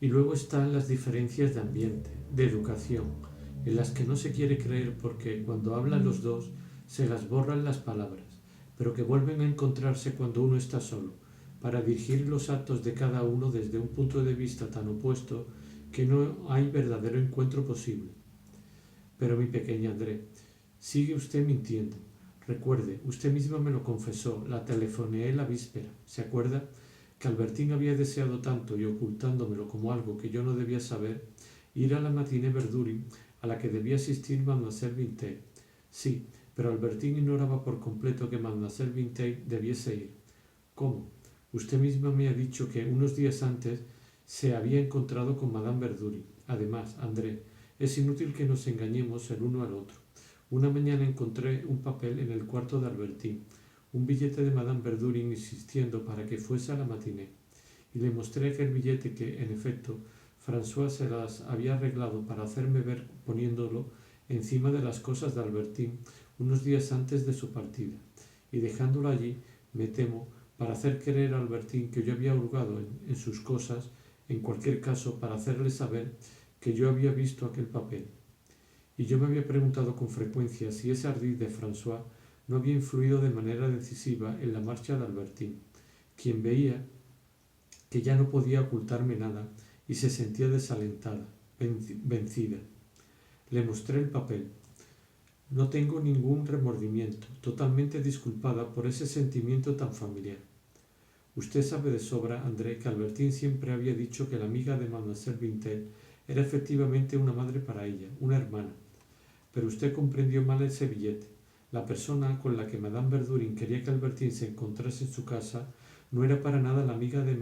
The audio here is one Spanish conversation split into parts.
Y luego están las diferencias de ambiente, de educación, en las que no se quiere creer porque cuando hablan los dos se las borran las palabras, pero que vuelven a encontrarse cuando uno está solo, para dirigir los actos de cada uno desde un punto de vista tan opuesto que no hay verdadero encuentro posible. Pero mi pequeña André, sigue usted mintiendo. Recuerde, usted misma me lo confesó, la telefoneé la víspera. ¿Se acuerda? Que Albertín había deseado tanto y ocultándomelo como algo que yo no debía saber, ir a la matiné Verdurin a la que debía asistir Mademoiselle Vintel. Sí, pero Albertín ignoraba por completo que Mademoiselle Vintel debiese ir. ¿Cómo? Usted misma me ha dicho que unos días antes se había encontrado con Madame Verdurin. Además, André, es inútil que nos engañemos el uno al otro. Una mañana encontré un papel en el cuarto de Albertín, un billete de Madame Verdurin insistiendo para que fuese a la matiné, y le mostré aquel billete que, en efecto, François se las había arreglado para hacerme ver poniéndolo encima de las cosas de Albertín unos días antes de su partida, y dejándolo allí, me temo, para hacer creer a Albertín que yo había hurgado en sus cosas, en cualquier caso para hacerle saber que yo había visto aquel papel. Y yo me había preguntado con frecuencia si ese ardid de François no había influido de manera decisiva en la marcha de Albertín, quien veía que ya no podía ocultarme nada y se sentía desalentada, vencida. Le mostré el papel. No tengo ningún remordimiento, totalmente disculpada por ese sentimiento tan familiar. Usted sabe de sobra, André, que Albertín siempre había dicho que la amiga de Mademoiselle Vintel era efectivamente una madre para ella, una hermana. Pero usted comprendió mal ese billete. La persona con la que Madame Verdurin quería que Albertín se encontrase en su casa no era para nada la amiga de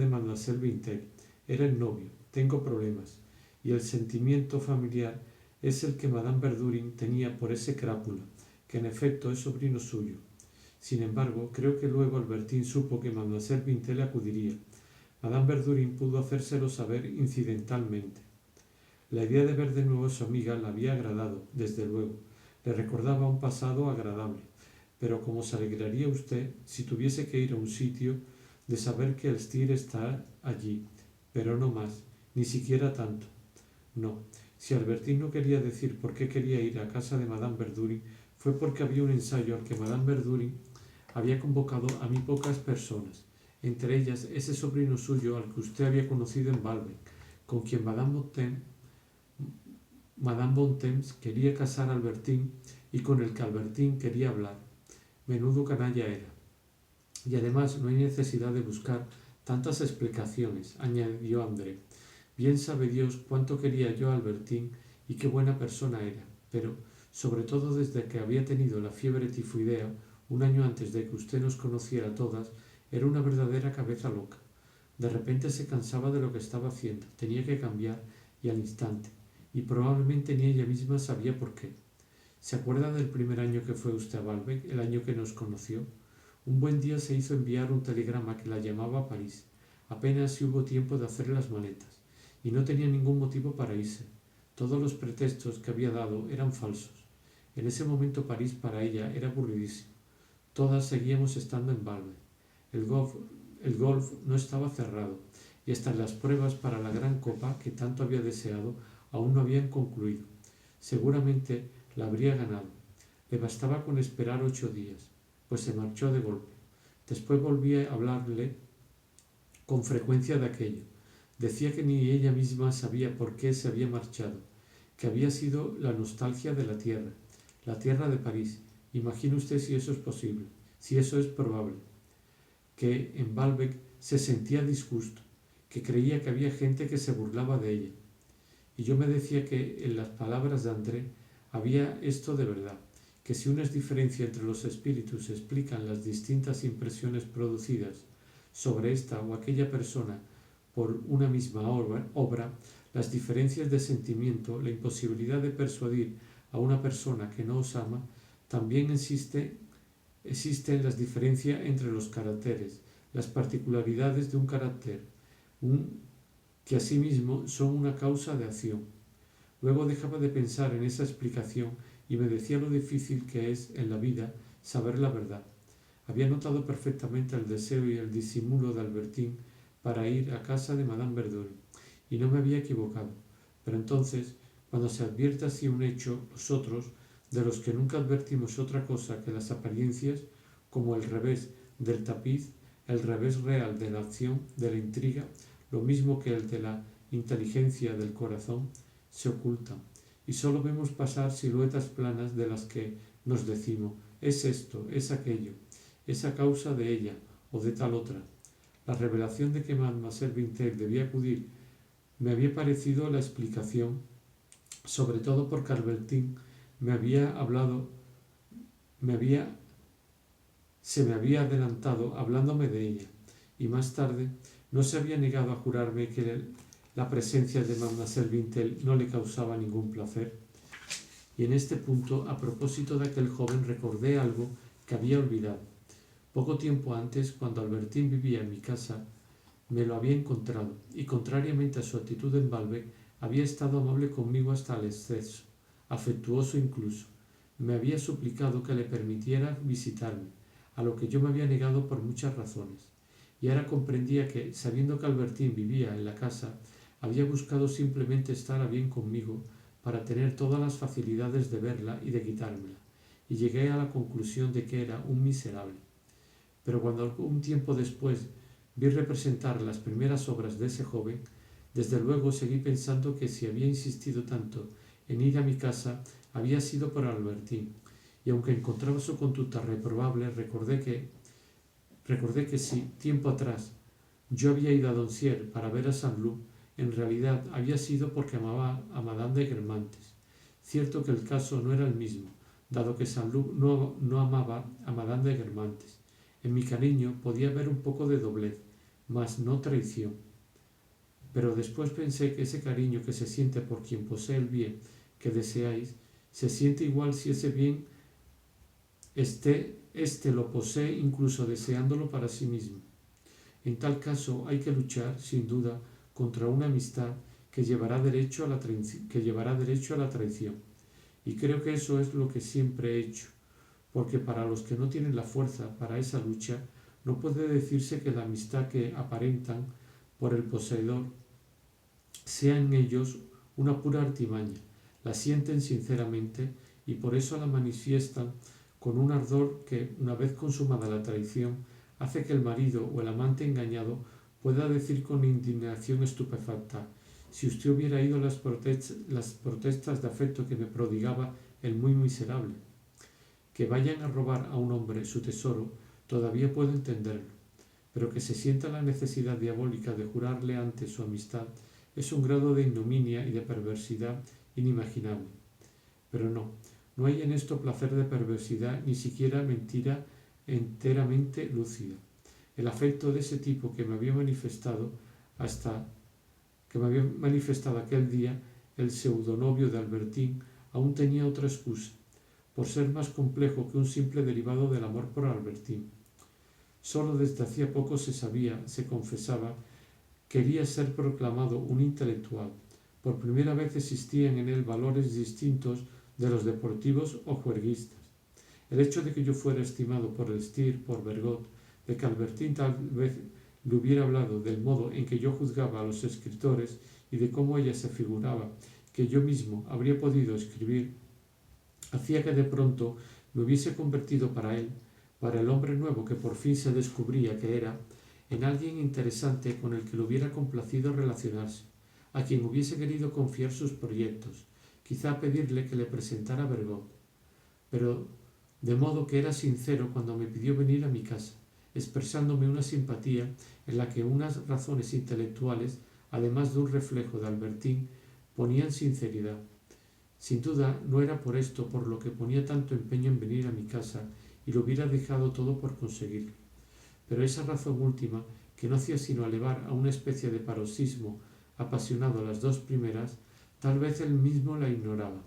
Mademoiselle Vintel, era el novio. Tengo problemas. Y el sentimiento familiar es el que Madame Verdurin tenía por ese crápula, que en efecto es sobrino suyo. Sin embargo, creo que luego Albertín supo que Mademoiselle Vintel acudiría. Madame Verdurin pudo hacérselo saber incidentalmente. La idea de ver de nuevo a su amiga le había agradado, desde luego. Le recordaba un pasado agradable. Pero como se alegraría usted si tuviese que ir a un sitio de saber que Elstir está allí, pero no más, ni siquiera tanto. No, si Albertín no quería decir por qué quería ir a casa de Madame Verdurin, fue porque había un ensayo al que Madame Verdurin había convocado a muy pocas personas, entre ellas ese sobrino suyo al que usted había conocido en Balbec, con quien Madame Bontemps quería casar a Albertín y con el que Albertín quería hablar. Menudo canalla era. Y además no hay necesidad de buscar tantas explicaciones, añadió André. Bien sabe Dios cuánto quería yo a Albertín y qué buena persona era, pero, sobre todo desde que había tenido la fiebre tifoidea, un año antes de que usted nos conociera a todas, era una verdadera cabeza loca. De repente se cansaba de lo que estaba haciendo, tenía que cambiar y al instante, y probablemente ni ella misma sabía por qué. ¿Se acuerda del primer año que fue usted a Balbec, el año que nos conoció? Un buen día se hizo enviar un telegrama que la llamaba a París. Apenas si hubo tiempo de hacer las maletas, y no tenía ningún motivo para irse. Todos los pretextos que había dado eran falsos. En ese momento París para ella era aburridísimo. Todas seguíamos estando en Balbec. El golf no estaba cerrado, y hasta las pruebas para la gran copa que tanto había deseado aún no habían concluido. Seguramente la habría ganado. Le bastaba con esperar 8 días, pues se marchó de golpe. Después volví a hablarle con frecuencia de aquello. Decía que ni ella misma sabía por qué se había marchado, que había sido la nostalgia de la tierra de París. Imagine usted si eso es posible, si eso es probable. Que en Balbec se sentía disgusto, que creía que había gente que se burlaba de ella. Y yo me decía que en las palabras de André había esto de verdad, que si una diferencia entre los espíritus explican las distintas impresiones producidas sobre esta o aquella persona por una misma obra, las diferencias de sentimiento, la imposibilidad de persuadir a una persona que no os ama, también existen las diferencias entre los caracteres, las particularidades de un carácter, que asimismo son una causa de acción. Luego dejaba de pensar en esa explicación y me decía lo difícil que es en la vida saber la verdad. Había notado perfectamente el deseo y el disimulo de Albertín para ir a casa de Madame Verdurin, y no me había equivocado. Pero entonces, cuando se advierte así un hecho, los otros, de los que nunca advertimos otra cosa que las apariencias, como el revés del tapiz, el revés real de la acción, de la intriga, lo mismo que el de la inteligencia del corazón, se ocultan, y solo vemos pasar siluetas planas de las que nos decimos, es esto, es aquello, es a causa de ella o de tal otra. La revelación de que Mademoiselle Vintel debía acudir me había parecido la explicación, sobre todo porque Albertine se me había adelantado hablándome de ella, y más tarde no se había negado a jurarme que la presencia de Mademoiselle Vintel no le causaba ningún placer. Y en este punto, a propósito de aquel joven, recordé algo que había olvidado. Poco tiempo antes, cuando Albertine vivía en mi casa, me lo había encontrado, y contrariamente a su actitud en Balbec, había estado amable conmigo hasta el exceso, afectuoso incluso. Me había suplicado que le permitiera visitarme, a lo que yo me había negado por muchas razones. Y ahora comprendía que, sabiendo que Albertine vivía en la casa, había buscado simplemente estar a bien conmigo para tener todas las facilidades de verla y de quitármela, y llegué a la conclusión de que era un miserable. Pero cuando algún tiempo después vi representar las primeras obras de ese joven, desde luego seguí pensando que si había insistido tanto en ir a mi casa había sido por Albertine, y aunque encontraba su conducta reprobable, recordé que si, tiempo atrás, yo había ido a Doncières para ver a Saint-Loup, en realidad había sido porque amaba a Madame de Guermantes. Cierto que el caso no era el mismo, dado que Saint-Loup no amaba a Madame de Guermantes. En mi cariño podía haber un poco de doblez, mas no traición. Pero después pensé que ese cariño que se siente por quien posee el bien que deseáis, se siente igual si ese bien este lo posee incluso deseándolo para sí mismo. En tal caso hay que luchar, sin duda, contra una amistad que llevará derecho a la traición. Y creo que eso es lo que siempre he hecho, porque para los que no tienen la fuerza para esa lucha, no puede decirse que la amistad que aparentan por el poseedor sea en ellos una pura artimaña. La sienten sinceramente y por eso la manifiestan con un ardor que, una vez consumada la traición, hace que el marido o el amante engañado pueda decir con indignación estupefacta: si usted hubiera oído las protestas de afecto que me prodigaba el muy miserable. Que vayan a robar a un hombre su tesoro, todavía puedo entenderlo, pero que se sienta la necesidad diabólica de jurarle antes su amistad es un grado de ignominia y de perversidad inimaginable. Pero no hay en esto placer de perversidad, ni siquiera mentira enteramente lúcida. El afecto de ese tipo que me había manifestado aquel día el pseudonovio de Albertine aún tenía otra excusa, por ser más complejo que un simple derivado del amor por Albertine. Solo desde hacía poco se confesaba, quería ser proclamado un intelectual. Por primera vez existían en él valores distintos de los deportivos o juerguistas. El hecho de que yo fuera estimado por Elstir, por Bergot, de que Albertine tal vez le hubiera hablado del modo en que yo juzgaba a los escritores y de cómo ella se figuraba que yo mismo habría podido escribir, hacía que de pronto me hubiese convertido para él, para el hombre nuevo que por fin se descubría que era, en alguien interesante con el que le hubiera complacido relacionarse, a quien hubiese querido confiar sus proyectos, quizá pedirle que le presentara a Bergot. Pero de modo que era sincero cuando me pidió venir a mi casa, expresándome una simpatía en la que unas razones intelectuales, además de un reflejo de Albertine, ponían sinceridad. Sin duda no era por esto por lo que ponía tanto empeño en venir a mi casa y lo hubiera dejado todo por conseguirlo. Pero esa razón última, que no hacía sino elevar a una especie de paroxismo apasionado a las dos primeras, tal vez él mismo la ignoraba,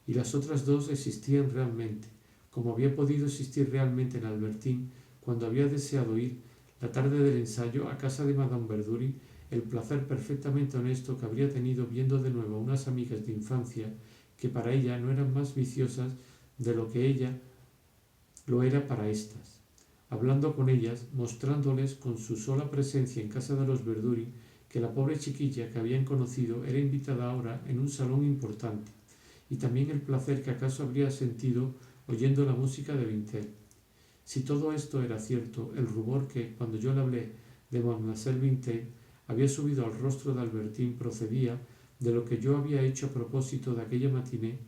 y las otras dos existían realmente, como había podido existir realmente en Albertine cuando había deseado ir, la tarde del ensayo, a casa de Madame Verdurin, el placer perfectamente honesto que habría tenido viendo de nuevo a unas amigas de infancia que para ella no eran más viciosas de lo que ella lo era para éstas. hablando con ellas, mostrándoles con su sola presencia en casa de los Verduri que la pobre chiquilla que habían conocido era invitada ahora en un salón importante, y también el placer que acaso habría sentido oyendo la música de Vintel. Si todo esto era cierto, el rumor que, cuando yo le hablé de Mademoiselle Vintel, había subido al rostro de Albertine procedía de lo que yo había hecho a propósito de aquella matiné,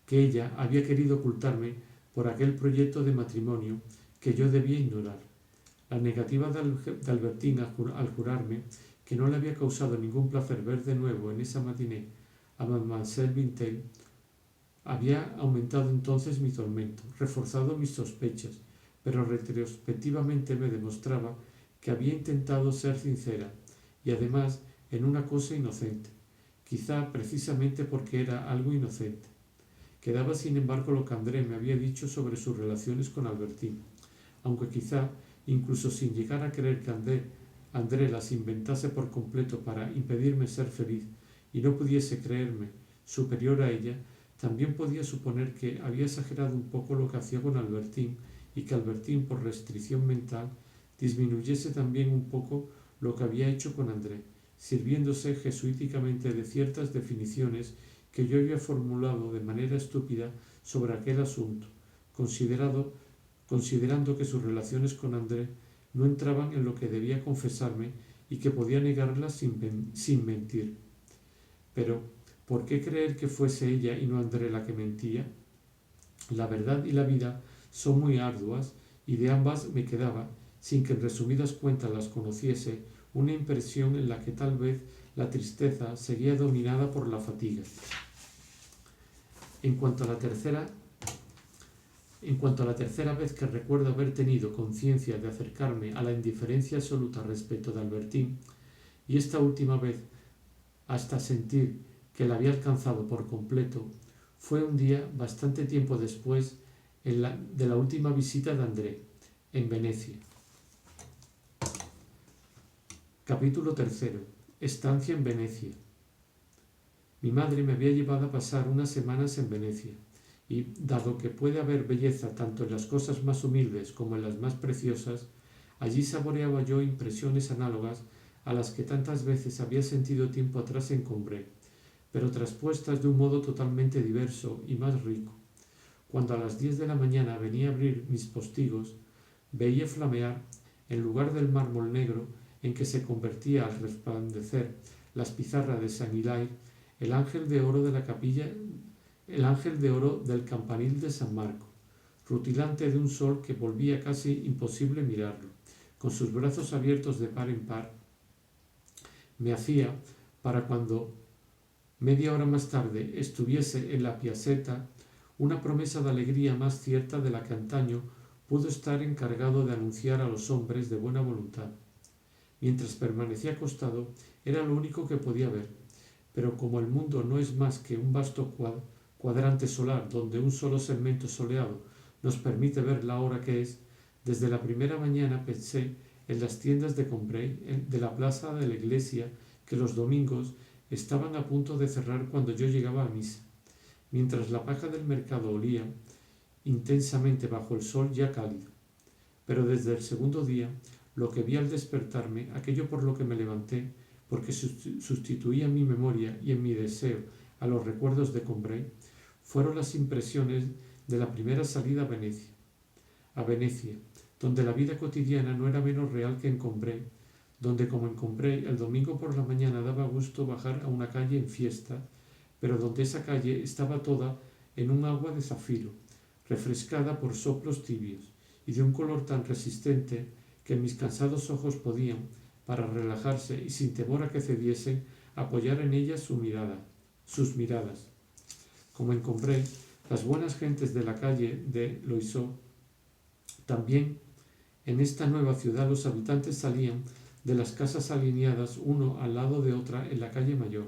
que ella había querido ocultarme por aquel proyecto de matrimonio que yo debía ignorar. La negativa de Albertine al jurarme que no le había causado ningún placer ver de nuevo en esa matiné a Mademoiselle Vintel había aumentado entonces mi tormento, reforzado mis sospechas, pero retrospectivamente me demostraba que había intentado ser sincera, y además en una cosa inocente, quizá precisamente porque era algo inocente. Quedaba sin embargo lo que André me había dicho sobre sus relaciones con Albertine, aunque quizá, incluso sin llegar a creer que André las inventase por completo para impedirme ser feliz y no pudiese creerme superior a ella, también podía suponer que había exagerado un poco lo que hacía con Albertine y que Albertine, por restricción mental, disminuyese también un poco lo que había hecho con André, sirviéndose jesuíticamente de ciertas definiciones que yo había formulado de manera estúpida sobre aquel asunto, considerando que sus relaciones con André no entraban en lo que debía confesarme y que podía negarlas sin mentir. Pero, ¿por qué creer que fuese ella y no André la que mentía? La verdad y la vida son muy arduas y de ambas me quedaba, sin que en resumidas cuentas las conociese, una impresión en la que tal vez la tristeza seguía dominada por la fatiga. En cuanto a la tercera vez que recuerdo haber tenido conciencia de acercarme a la indiferencia absoluta respecto de Albertine, y esta última vez hasta sentir que la había alcanzado por completo, fue un día bastante tiempo después de la última visita de André, en Venecia. Capítulo 3. Estancia en Venecia. Mi madre me había llevado a pasar unas semanas en Venecia, y dado que puede haber belleza tanto en las cosas más humildes como en las más preciosas, allí saboreaba yo impresiones análogas a las que tantas veces había sentido tiempo atrás en Combray, pero traspuestas de un modo totalmente diverso y más rico. Cuando a las 10 de la mañana venía a abrir mis postigos, veía flamear, en lugar del mármol negro en que se convertía al resplandecer las pizarras de San Hilaire, el ángel de oro de la capilla, el ángel de oro del campanil de San Marco, rutilante de un sol que volvía casi imposible mirarlo, con sus brazos abiertos de par en par. Me hacía, para cuando media hora más tarde estuviese en la piazzetta, una promesa de alegría más cierta de la que antaño pudo estar encargado de anunciar a los hombres de buena voluntad. Mientras permanecía acostado, era lo único que podía ver, pero como el mundo no es más que un vasto cuadrante solar donde un solo segmento soleado nos permite ver la hora que es, desde la primera mañana pensé en las tiendas de Combray, de la plaza de la iglesia, que los domingos estaban a punto de cerrar cuando yo llegaba a misa, mientras la paja del mercado olía intensamente bajo el sol ya cálido. Pero desde el segundo día, lo que vi al despertarme, aquello por lo que me levanté, porque sustituía en mi memoria y en mi deseo a los recuerdos de Combray, fueron las impresiones de la primera salida a Venecia, donde la vida cotidiana no era menos real que en Combray, donde como en Combray el domingo por la mañana daba gusto bajar a una calle en fiesta, pero donde esa calle estaba toda en un agua de zafiro, refrescada por soplos tibios, y de un color tan resistente que mis cansados ojos podían, para relajarse y sin temor a que cediesen, apoyar en ella sus miradas. Como en Combray, las buenas gentes de la calle de Loiseau, también en esta nueva ciudad los habitantes salían de las casas alineadas uno al lado de otra en la calle mayor,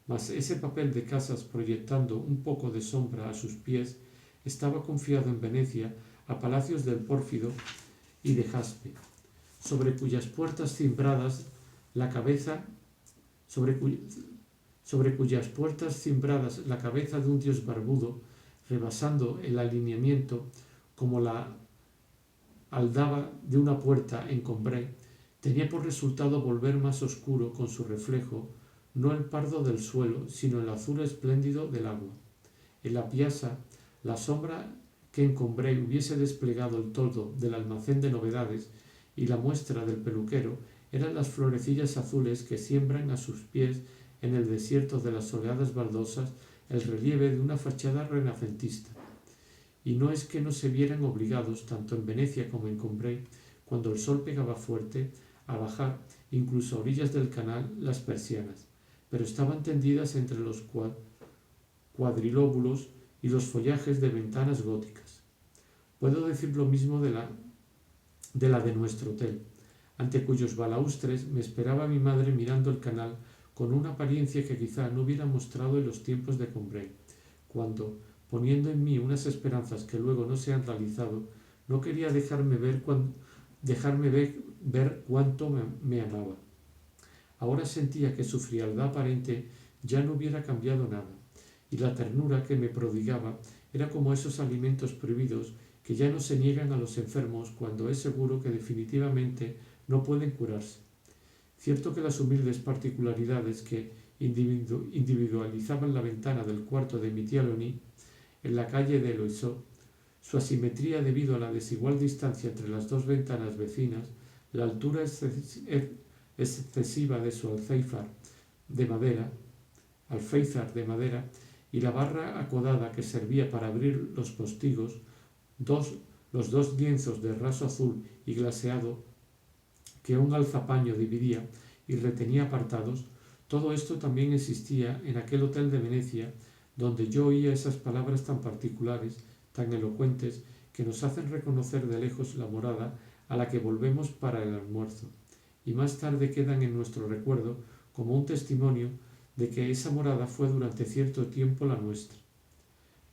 mas ese papel de casas proyectando un poco de sombra a sus pies estaba confiado en Venecia a palacios del Pórfido y de jaspe, sobre cuyas puertas cimbradas la cabeza de un dios barbudo, rebasando el alineamiento como la aldaba de una puerta en Combray tenía por resultado volver más oscuro con su reflejo, no el pardo del suelo, sino el azul espléndido del agua. En la piazza, la sombra que en Combray hubiese desplegado el toldo del almacén de novedades y la muestra del peluquero eran las florecillas azules que siembran a sus pies en el desierto de las soleadas baldosas el relieve de una fachada renacentista. Y no es que no se vieran obligados, tanto en Venecia como en Combray, cuando el sol pegaba fuerte, a bajar, incluso a orillas del canal, las persianas, pero estaban tendidas entre los cuadrilóbulos y los follajes de ventanas góticas. Puedo decir lo mismo de la de nuestro hotel, ante cuyos balaustres me esperaba mi madre mirando el canal con una apariencia que quizá no hubiera mostrado en los tiempos de Combray, cuando, poniendo en mí unas esperanzas que luego no se han realizado, no quería dejarme ver cuánto me amaba. Ahora sentía que su frialdad aparente ya no hubiera cambiado nada, y la ternura que me prodigaba era como esos alimentos prohibidos que ya no se niegan a los enfermos cuando es seguro que definitivamente no pueden curarse. Cierto que las humildes particularidades que individualizaban la ventana del cuarto de mi tía Leonie en la calle de Loiseau, su asimetría debido a la desigual distancia entre las dos ventanas vecinas, la altura excesiva de su alféizar de madera y la barra acodada que servía para abrir los postigos, los dos lienzos de raso azul y glaseado que un alzapaño dividía y retenía apartados, todo esto también existía en aquel hotel de Venecia, donde yo oía esas palabras tan particulares, tan elocuentes, que nos hacen reconocer de lejos la morada a la que volvemos para el almuerzo, y más tarde quedan en nuestro recuerdo como un testimonio de que esa morada fue durante cierto tiempo la nuestra.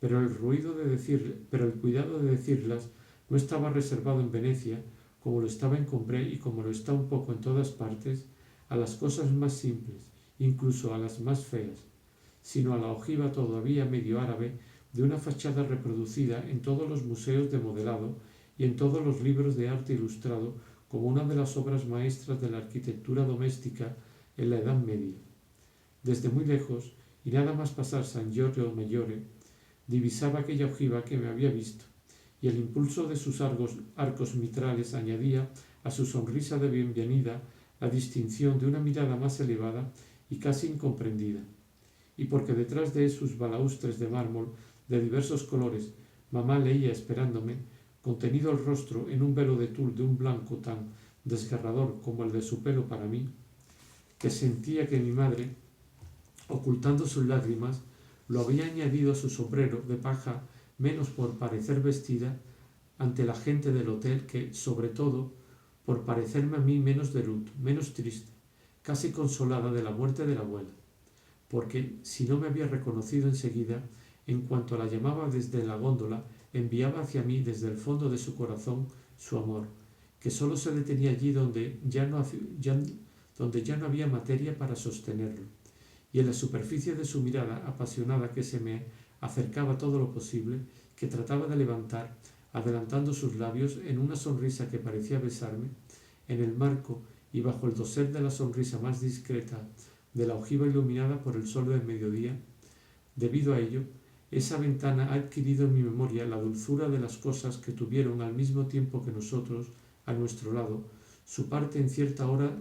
Pero el cuidado de decirlas no estaba reservado en Venecia, como lo estaba en Combray y como lo está un poco en todas partes, a las cosas más simples, incluso a las más feas, sino a la ojiva todavía medio árabe de una fachada reproducida en todos los museos de modelado y en todos los libros de arte ilustrado como una de las obras maestras de la arquitectura doméstica en la Edad Media. Desde muy lejos, y nada más pasar San Giorgio Maggiore, divisaba aquella ojiva que me había visto, y el impulso de sus arcos mitrales añadía a su sonrisa de bienvenida la distinción de una mirada más elevada y casi incomprendida. Y porque detrás de sus balaustres de mármol de diversos colores mamá leía esperándome, contenido el rostro en un velo de tul de un blanco tan desgarrador como el de su pelo para mí, que sentía que mi madre, ocultando sus lágrimas, lo había añadido a su sombrero de paja menos por parecer vestida ante la gente del hotel que, sobre todo, por parecerme a mí menos de luto, menos triste, casi consolada de la muerte de la abuela, porque si no me había reconocido enseguida, en cuanto la llamaba desde la góndola, enviaba hacia mí desde el fondo de su corazón su amor, que sólo se detenía allí donde ya no había materia para sostenerlo, y en la superficie de su mirada apasionada que se me acercaba todo lo posible, que trataba de levantar, adelantando sus labios en una sonrisa que parecía besarme, en el marco y bajo el dosel de la sonrisa más discreta de la ojiva iluminada por el sol del mediodía. Debido a ello, esa ventana ha adquirido en mi memoria la dulzura de las cosas que tuvieron al mismo tiempo que nosotros, a nuestro lado, su parte en cierta hora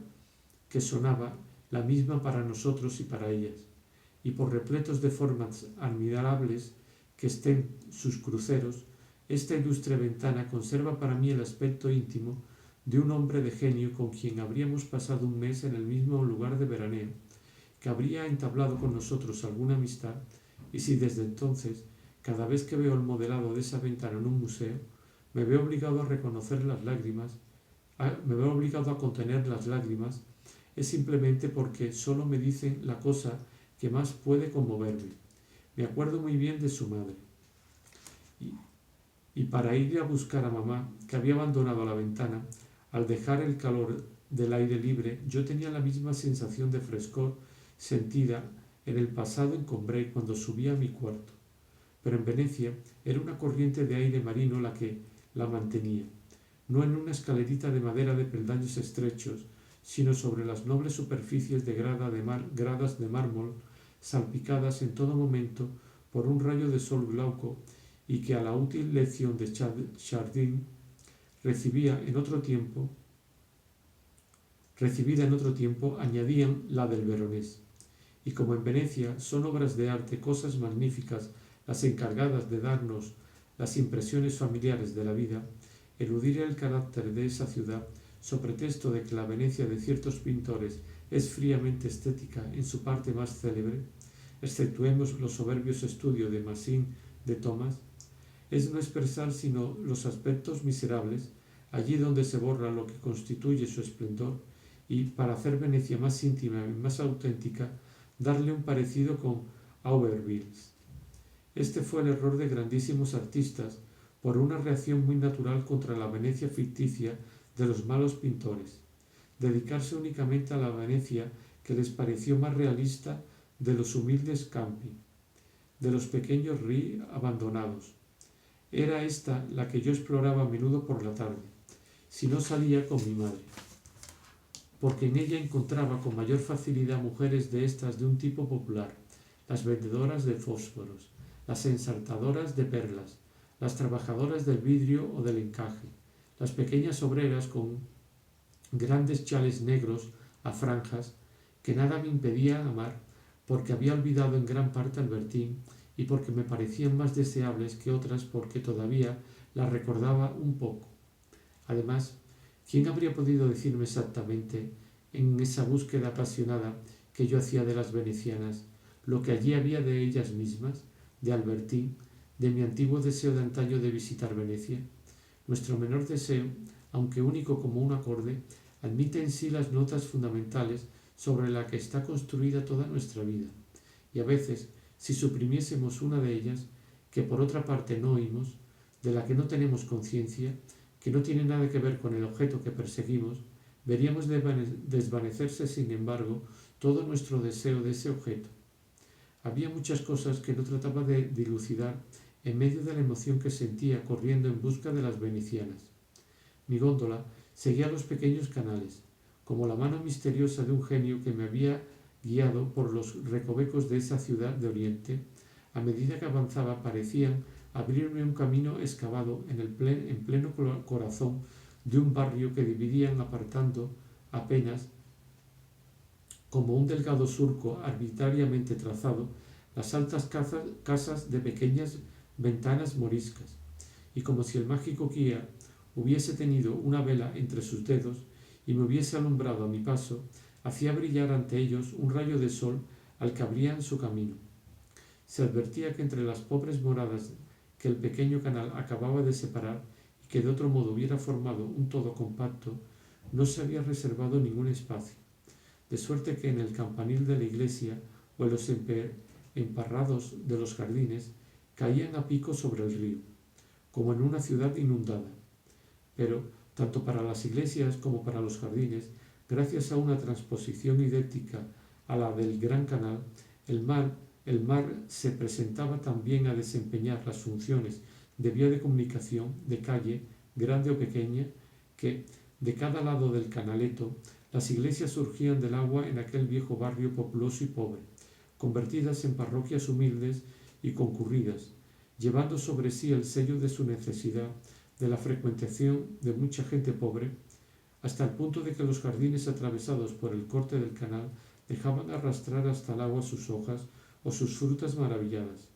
que sonaba la misma para nosotros y para ellas, y por repletos de formas admirables que estén sus cruceros, esta ilustre ventana conserva para mí el aspecto íntimo de un hombre de genio con quien habríamos pasado un mes en el mismo lugar de veraneo, que habría entablado con nosotros alguna amistad, y si desde entonces, cada vez que veo el modelado de esa ventana en un museo, me veo obligado a contener las lágrimas, es simplemente porque solo me dicen la cosa que más puede conmoverme. Me acuerdo muy bien de su madre. Y para ir a buscar a mamá, que había abandonado la ventana, al dejar el calor del aire libre, yo tenía la misma sensación de frescor sentida en el pasado en Combray cuando subía a mi cuarto. Pero en Venecia era una corriente de aire marino la que la mantenía. no en una escalerita de madera de peldaños estrechos, sino sobre las nobles superficies de gradas de mármol, salpicadas en todo momento por un rayo de sol glauco, y que a la útil lección de Chardin recibida en otro tiempo, añadían la del Veronés. Y como en Venecia son obras de arte, cosas magníficas, las encargadas de darnos las impresiones familiares de la vida, eludir el carácter de esa ciudad, so pretexto de que la Venecia de ciertos pintores es fríamente estética en su parte más célebre, exceptuemos los soberbios estudios de Massin de Thomas, es no expresar sino los aspectos miserables, allí donde se borra lo que constituye su esplendor, y, para hacer Venecia más íntima y más auténtica, darle un parecido con Aubervilliers. Este fue el error de grandísimos artistas, por una reacción muy natural contra la Venecia ficticia de los malos pintores, dedicarse únicamente a la Venecia que les pareció más realista de los humildes campi, de los pequeños ríos abandonados. Era esta la que yo exploraba a menudo por la tarde, si no salía con mi madre, porque en ella encontraba con mayor facilidad mujeres de estas de un tipo popular, las vendedoras de fósforos, las ensartadoras de perlas, las trabajadoras del vidrio o del encaje, las pequeñas obreras con grandes chales negros a franjas, que nada me impedía amar, porque había olvidado en gran parte Albertín y porque me parecían más deseables que otras porque todavía las recordaba un poco. Además, ¿quién habría podido decirme exactamente, en esa búsqueda apasionada que yo hacía de las venecianas, lo que allí había de ellas mismas, de Albertín, de mi antiguo deseo de antaño de visitar Venecia? Nuestro menor deseo, aunque único como un acorde, admite en sí las notas fundamentales sobre las que está construida toda nuestra vida, y a veces, si suprimiésemos una de ellas, que por otra parte no oímos, de la que no tenemos conciencia, que no tiene nada que ver con el objeto que perseguimos, veríamos desvanecerse, sin embargo, todo nuestro deseo de ese objeto. Había muchas cosas que no trataba de dilucidar en medio de la emoción que sentía corriendo en busca de las venecianas. Mi góndola seguía los pequeños canales, como la mano misteriosa de un genio que me había guiado por los recovecos de esa ciudad de Oriente. A medida que avanzaba parecían abrirme un camino excavado en pleno corazón de un barrio que dividían apartando apenas, como un delgado surco arbitrariamente trazado, las altas casas de pequeñas ventanas moriscas, y como si el mágico guía hubiese tenido una vela entre sus dedos y me hubiese alumbrado a mi paso, hacía brillar ante ellos un rayo de sol al que abrían su camino. Se advertía que entre las pobres moradas que el pequeño canal acababa de separar y que de otro modo hubiera formado un todo compacto, no se había reservado ningún espacio, de suerte que en el campanil de la iglesia o en los emparrados de los jardines caían a pico sobre el río, como en una ciudad inundada. Pero, tanto para las iglesias como para los jardines, gracias a una transposición idéntica a la del Gran Canal, el mar se presentaba también a desempeñar las funciones de vía de comunicación, de calle, grande o pequeña, que, de cada lado del canaleto, las iglesias surgían del agua en aquel viejo barrio populoso y pobre, convertidas en parroquias humildes y concurridas, llevando sobre sí el sello de su necesidad, de la frecuentación de mucha gente pobre, hasta el punto de que los jardines atravesados por el corte del canal dejaban arrastrar hasta el agua sus hojas o sus frutas maravilladas,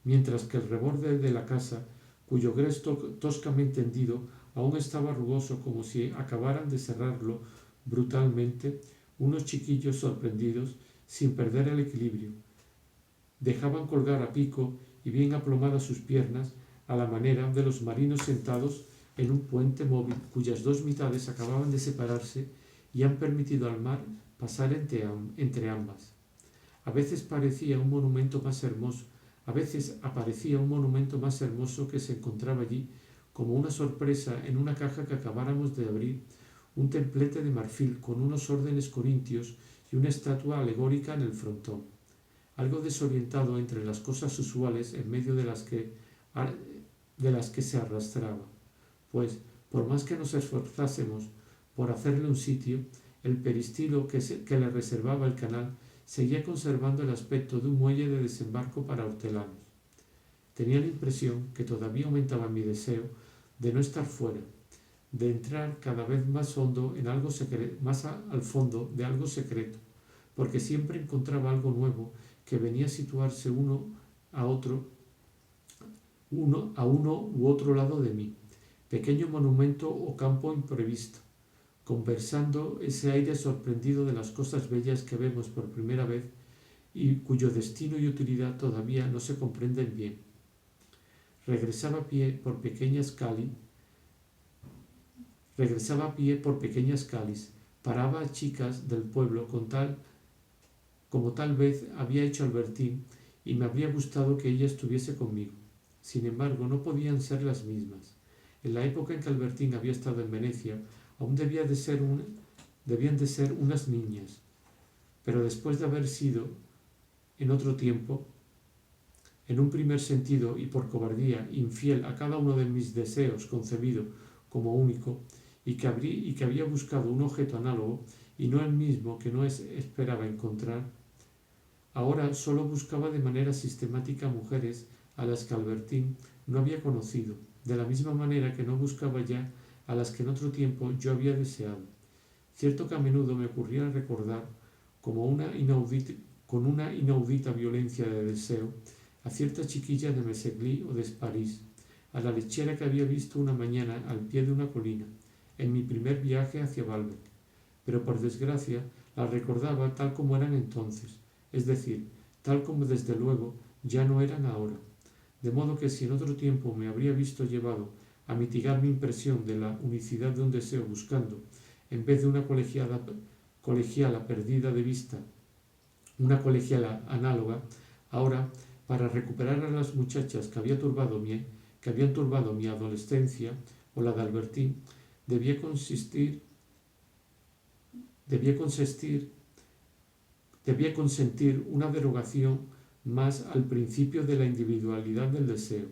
mientras que el reborde de la casa, cuyo gres toscamente hendido aún estaba rugoso como si acabaran de cerrarlo brutalmente, unos chiquillos sorprendidos, sin perder el equilibrio, dejaban colgar a pico y bien aplomadas sus piernas a la manera de los marinos sentados en un puente móvil cuyas dos mitades acababan de separarse y han permitido al mar pasar entre ambas. A veces aparecía un monumento más hermoso que se encontraba allí, como una sorpresa en una caja que acabáramos de abrir, un templete de marfil con unos órdenes corintios y una estatua alegórica en el frontón. Algo desorientado entre las cosas usuales en medio de las que se arrastraba, pues, por más que nos esforzásemos por hacerle un sitio, el peristilo que le reservaba el canal seguía conservando el aspecto de un muelle de desembarco para hortelanos. Tenía la impresión que todavía aumentaba mi deseo de no estar fuera, de entrar cada vez más hondo en algo más al fondo de algo secreto, porque siempre encontraba algo nuevo que venía a situarse a uno u otro lado de mí, pequeño monumento o campo imprevisto, conversando ese aire sorprendido de las cosas bellas que vemos por primera vez y cuyo destino y utilidad todavía no se comprenden bien. Regresaba a pie por pequeñas calis, paraba a chicas del pueblo como tal vez había hecho Albertín, y me habría gustado que ella estuviese conmigo. Sin embargo, no podían ser las mismas. En la época en que Albertín había estado en Venecia, aún debían de ser unas niñas, pero después de haber sido, en otro tiempo, en un primer sentido y por cobardía, infiel a cada uno de mis deseos concebido como único, y que había buscado un objeto análogo y no el mismo que no esperaba encontrar, ahora solo buscaba de manera sistemática mujeres a las que Albertín no había conocido, de la misma manera que no buscaba ya a las que en otro tiempo yo había deseado. Cierto que a menudo me ocurría recordar, con una inaudita violencia de deseo, a cierta chiquilla de Mesegli o de París, a la lechera que había visto una mañana al pie de una colina, en mi primer viaje hacia Baalbek, pero por desgracia la recordaba tal como eran entonces, es decir, tal como desde luego ya no eran ahora, de modo que si en otro tiempo me habría visto llevado a mitigar mi impresión de la unicidad de un deseo buscando, en vez de una colegiala perdida de vista, una colegiala análoga, ahora, para recuperar a las muchachas que habían turbado mi adolescencia o la de Albertín, debía consentir una derogación más al principio de la individualidad del deseo.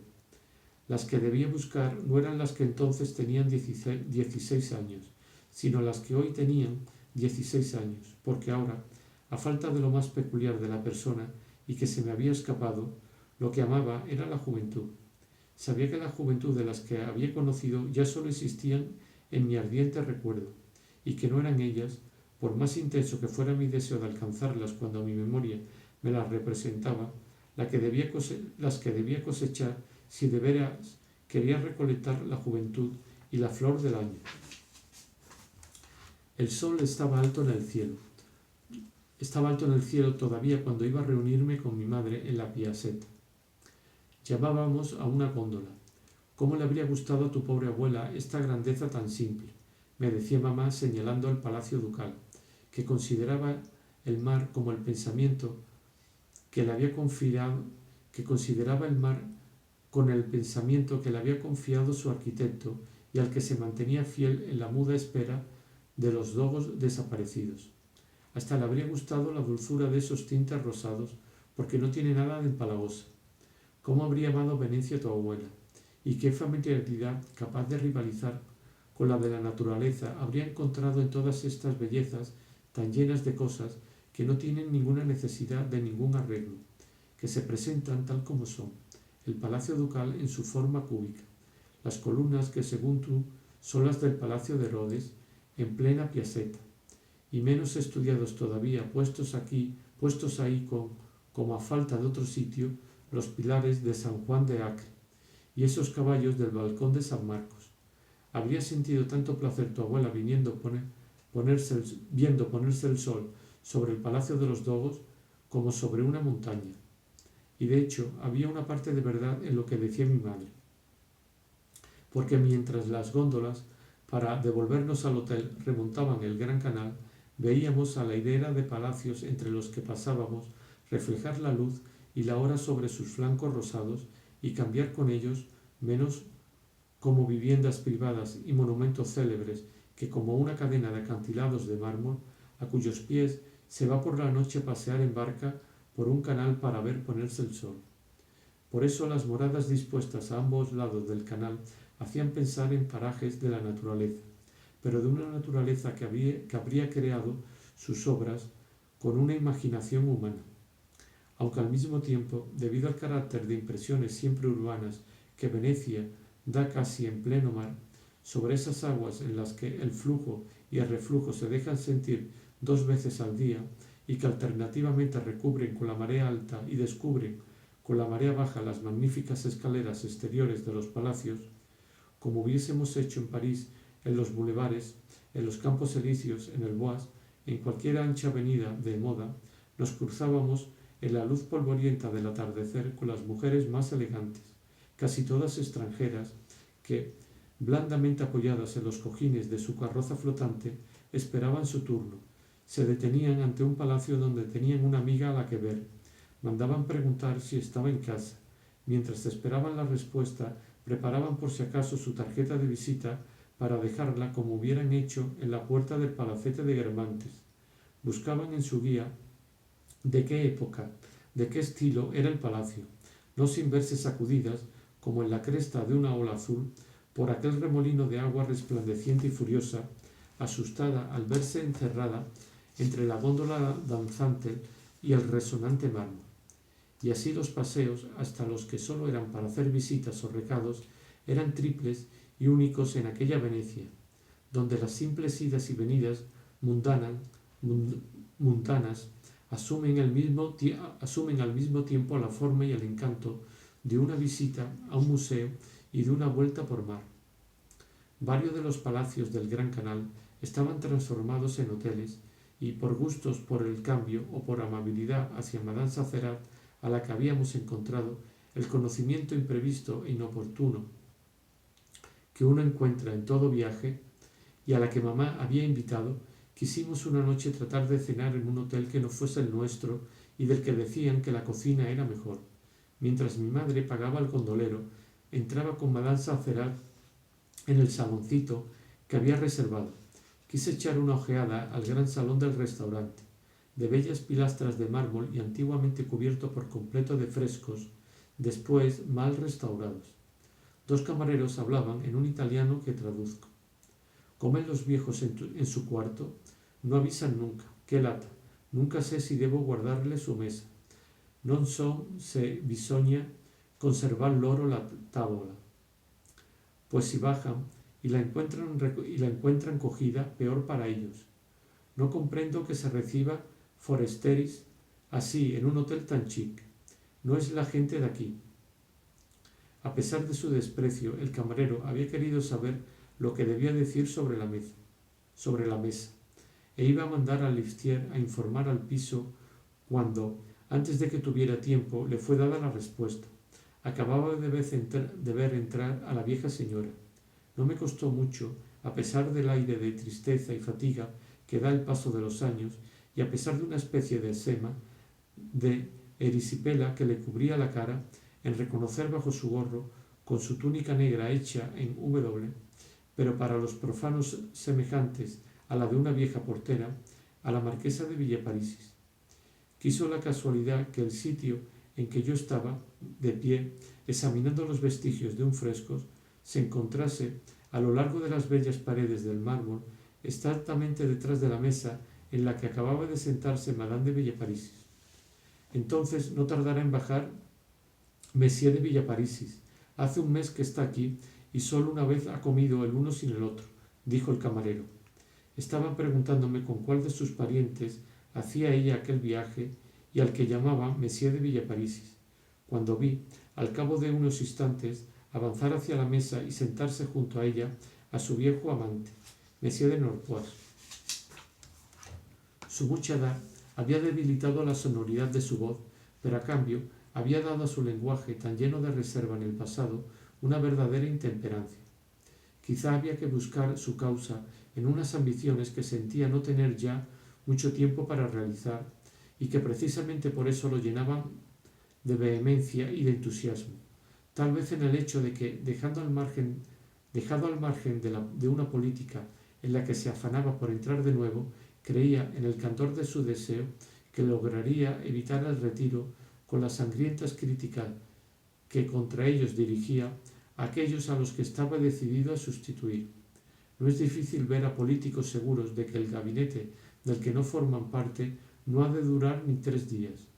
Las que debía buscar no eran las que entonces tenían 16 años, sino las que hoy tenían 16 años, porque ahora, a falta de lo más peculiar de la persona y que se me había escapado, lo que amaba era la juventud. Sabía que la juventud de las que había conocido ya solo existían en mi ardiente recuerdo, y que no eran ellas, por más intenso que fuera mi deseo de alcanzarlas cuando mi memoria me las representaba, las que debía cosechar si de veras quería recolectar la juventud y la flor del año. El sol estaba alto en el cielo. Estaba alto en el cielo todavía cuando iba a reunirme con mi madre en la Piazzetta. Llamábamos a una góndola. ¿Cómo le habría gustado a tu pobre abuela esta grandeza tan simple?, me decía mamá señalando el palacio ducal, que consideraba el mar como el pensamiento que le había confiado, que consideraba el mar con el pensamiento que le había confiado su arquitecto y al que se mantenía fiel en la muda espera de los dogos desaparecidos. Hasta le habría gustado la dulzura de esos tintes rosados, porque no tiene nada de empalagosa. ¿Cómo habría amado Venecia tu abuela? ¿Y qué familiaridad capaz de rivalizar con la de la naturaleza habría encontrado en todas estas bellezas tan llenas de cosas que no tienen ninguna necesidad de ningún arreglo, que se presentan tal como son, el palacio ducal en su forma cúbica, las columnas que según tú son las del palacio de Herodes en plena Piazzetta, y menos estudiados todavía, puestos ahí como a falta de otro sitio, los pilares de San Juan de Acre y esos caballos del balcón de San Marcos. Habría sentido tanto placer tu abuela viendo ponerse el sol sobre el palacio de los Dogos como sobre una montaña. Y de hecho había una parte de verdad en lo que decía mi madre, porque mientras las góndolas para devolvernos al hotel remontaban el gran canal, veíamos a la hilera de palacios entre los que pasábamos reflejar la luz y la hora sobre sus flancos rosados y cambiar con ellos, menos como viviendas privadas y monumentos célebres que como una cadena de acantilados de mármol, a cuyos pies se va por la noche a pasear en barca por un canal para ver ponerse el sol. Por eso las moradas dispuestas a ambos lados del canal hacían pensar en parajes de la naturaleza, pero de una naturaleza que habría creado sus obras con una imaginación humana. Aunque al mismo tiempo, debido al carácter de impresiones siempre urbanas que Venecia da casi en pleno mar, sobre esas aguas en las que el flujo y el reflujo se dejan sentir 2 veces al día y que alternativamente recubren con la marea alta y descubren con la marea baja las magníficas escaleras exteriores de los palacios, como hubiésemos hecho en París, en los bulevares, en los Campos Elíseos, en el Bois, en cualquier ancha avenida de moda, nos cruzábamos en la luz polvorienta del atardecer con las mujeres más elegantes, casi todas extranjeras, que, blandamente apoyadas en los cojines de su carroza flotante, esperaban su turno. Se detenían ante un palacio donde tenían una amiga a la que ver. Mandaban preguntar si estaba en casa. Mientras esperaban la respuesta, preparaban por si acaso su tarjeta de visita para dejarla como hubieran hecho en la puerta del palacete de Guermantes. Buscaban en su guía de qué época, de qué estilo era el palacio, no sin verse sacudidas, como en la cresta de una ola azul, por aquel remolino de agua resplandeciente y furiosa, asustada al verse encerrada entre la góndola danzante y el resonante mármol. Y así los paseos, hasta los que sólo eran para hacer visitas o recados, eran triples y únicos en aquella Venecia, donde las simples idas y venidas mundanas asumen al mismo tiempo la forma y el encanto de una visita a un museo y de una vuelta por mar. Varios de los palacios del Gran Canal estaban transformados en hoteles y, por gustos por el cambio o por amabilidad hacia Madame Sacerat, a la que habíamos encontrado el conocimiento imprevisto e inoportuno que uno encuentra en todo viaje y a la que mamá había invitado, quisimos una noche tratar de cenar en un hotel que no fuese el nuestro y del que decían que la cocina era mejor. Mientras mi madre pagaba al gondolero, entraba con Madame Sacerat en el saloncito que había reservado. Quise echar una ojeada al gran salón del restaurante, de bellas pilastras de mármol y antiguamente cubierto por completo de frescos, después mal restaurados. 2 camareros hablaban en un italiano que traduzco. ¿Comen los viejos en su cuarto? No avisan nunca. ¡Qué lata! Nunca sé si debo guardarle su mesa. Non so se bisogna conservar loro la tavola. Pues si bajan y la encuentran cogida, peor para ellos. No comprendo que se reciba foresteris así en un hotel tan chic. No es la gente de aquí. A pesar de su desprecio, el camarero había querido saber lo que debía decir sobre la mesa, e iba a mandar al liftier a informar al piso cuando, antes de que tuviera tiempo, le fue dada la respuesta. Acababa de ver entrar a la vieja señora. No me costó mucho, a pesar del aire de tristeza y fatiga que da el paso de los años, y a pesar de una especie de sema, de erisipela que le cubría la cara, en reconocer bajo su gorro, con su túnica negra hecha en W, pero para los profanos semejantes a la de una vieja portera, a la marquesa de Villeparisis. Quiso la casualidad que el sitio en que yo estaba, de pie, examinando los vestigios de un fresco, se encontrase, a lo largo de las bellas paredes del mármol, exactamente detrás de la mesa en la que acababa de sentarse Madame de Villeparisis. Entonces no tardará en bajar Monsieur de Villeparisis. Hace un mes que está aquí y solo una vez ha comido el uno sin el otro, dijo el camarero. Estaban preguntándome con cuál de sus parientes hacía ella aquel viaje y al que llamaba Monsieur de Villeparisis, cuando vi, al cabo de unos instantes, avanzar hacia la mesa y sentarse junto a ella a su viejo amante, Monsieur de Norpois. Su mucha edad había debilitado la sonoridad de su voz, pero a cambio había dado a su lenguaje, tan lleno de reserva en el pasado, una verdadera intemperancia. Quizá había que buscar su causa en unas ambiciones que sentía no tener ya mucho tiempo para realizar y que precisamente por eso lo llenaban de vehemencia y de entusiasmo. Tal vez en el hecho de que, dejado al margen de una política en la que se afanaba por entrar de nuevo, creía en el candor de su deseo que lograría evitar el retiro con las sangrientas críticas que contra ellos dirigía aquellos a los que estaba decidido a sustituir. No es difícil ver a políticos seguros de que el gabinete del que no forman parte no ha de durar ni 3 días.